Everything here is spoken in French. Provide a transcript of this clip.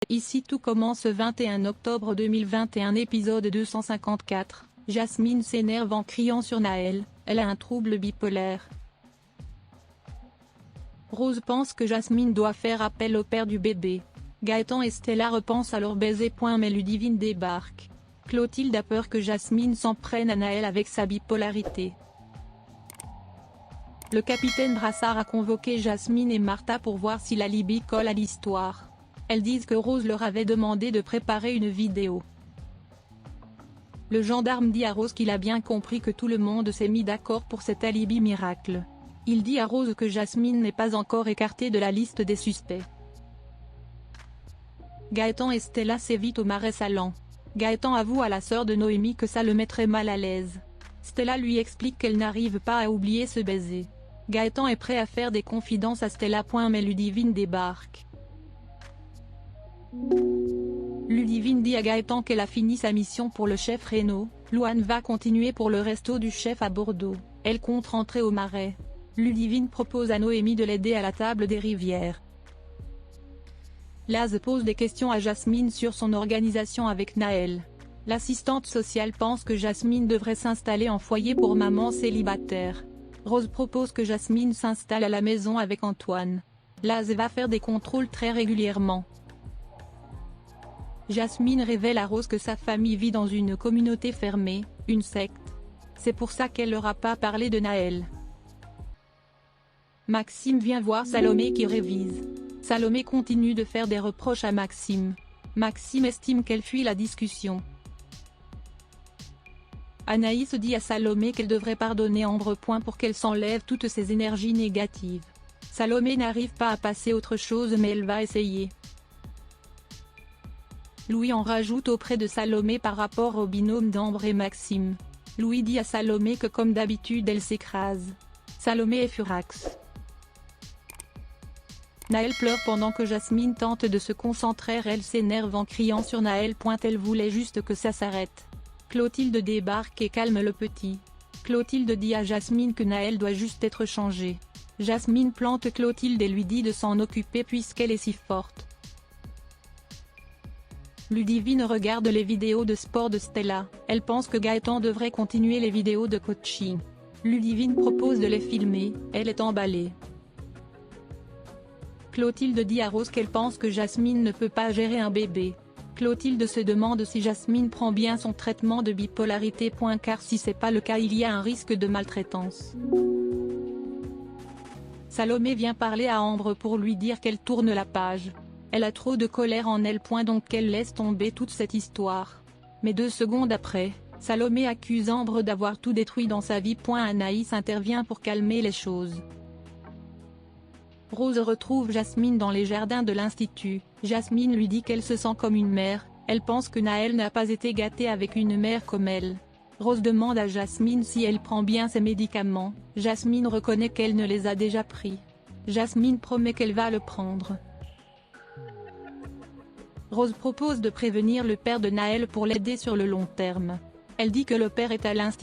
Ici tout commence 21 octobre 2021 épisode 254, Jasmine s'énerve en criant sur Naël, elle a un trouble bipolaire. Rose pense que Jasmine doit faire appel au père du bébé. Gaëtan et Stella repensent à leur baiser. Mais Ludivine débarque. Clotilde a peur que Jasmine s'en prenne à Naël avec sa bipolarité. Le capitaine Brassard a convoqué Jasmine et Martha pour voir si l'alibi colle à l'histoire. Elles disent que Rose leur avait demandé de préparer une vidéo. Le gendarme dit à Rose qu'il a bien compris que tout le monde s'est mis d'accord pour cet alibi miracle. Il dit à Rose que Jasmine n'est pas encore écartée de la liste des suspects. Gaëtan et Stella s'évitent au marais salant. Gaëtan avoue à la sœur de Noémie que ça le mettrait mal à l'aise. Stella lui explique qu'elle n'arrive pas à oublier ce baiser. Gaëtan est prêt à faire des confidences à Stella. Mais Ludivine débarque. Ludivine dit à Gaëtan qu'elle a fini sa mission pour le chef Reynaud. Louane va continuer pour le resto du chef à Bordeaux. Elle compte rentrer au marais. Ludivine propose à Noémie de l'aider à la table des rivières. Laz pose des questions à Jasmine sur son organisation avec Naël. L'assistante sociale pense que Jasmine devrait s'installer en foyer pour maman célibataire. Rose propose que Jasmine s'installe à la maison avec Antoine. Laz va faire des contrôles très régulièrement. Jasmine révèle à Rose que sa famille vit dans une communauté fermée, une secte. C'est pour ça qu'elle leur a pas parlé de Naël. Maxime vient voir Salomé qui révise. Salomé continue de faire des reproches à Maxime. Maxime estime qu'elle fuit la discussion. Anaïs dit à Salomé qu'elle devrait pardonner Ambre. Pour qu'elle s'enlève toutes ses énergies négatives. Salomé n'arrive pas à passer autre chose mais elle va essayer. Louis en rajoute auprès de Salomé par rapport au binôme d'Ambre et Maxime. Louis dit à Salomé que comme d'habitude elle s'écrase. Salomé est furax. Naël pleure pendant que Jasmine tente de se concentrer. Elle s'énerve en criant sur Naël. Elle voulait juste que ça s'arrête. Clotilde débarque et calme le petit. Clotilde dit à Jasmine que Naël doit juste être changé. Jasmine plante Clotilde et lui dit de s'en occuper puisqu'elle est si forte. Ludivine regarde les vidéos de sport de Stella. Elle pense que Gaëtan devrait continuer les vidéos de coaching. Ludivine propose de les filmer, elle est emballée. Clotilde dit à Rose qu'elle pense que Jasmine ne peut pas gérer un bébé. Clotilde se demande si Jasmine prend bien son traitement de bipolarité. Car si c'est pas le cas il y a un risque de maltraitance. Salomé vient parler à Ambre pour lui dire qu'elle tourne la page. Elle a trop de colère en elle. Donc elle laisse tomber toute cette histoire. Mais 2 secondes après, Salomé accuse Ambre d'avoir tout détruit dans sa vie. Anaïs intervient pour calmer les choses. Rose retrouve Jasmine dans les jardins de l'Institut. Jasmine lui dit qu'elle se sent comme une mère, elle pense que Naël n'a pas été gâté avec une mère comme elle. Rose demande à Jasmine si elle prend bien ses médicaments, Jasmine reconnaît qu'elle ne les a déjà pris. Jasmine promet qu'elle va le prendre. Rose propose de prévenir le père de Naël pour l'aider sur le long terme. Elle dit que le père est à l'Institut.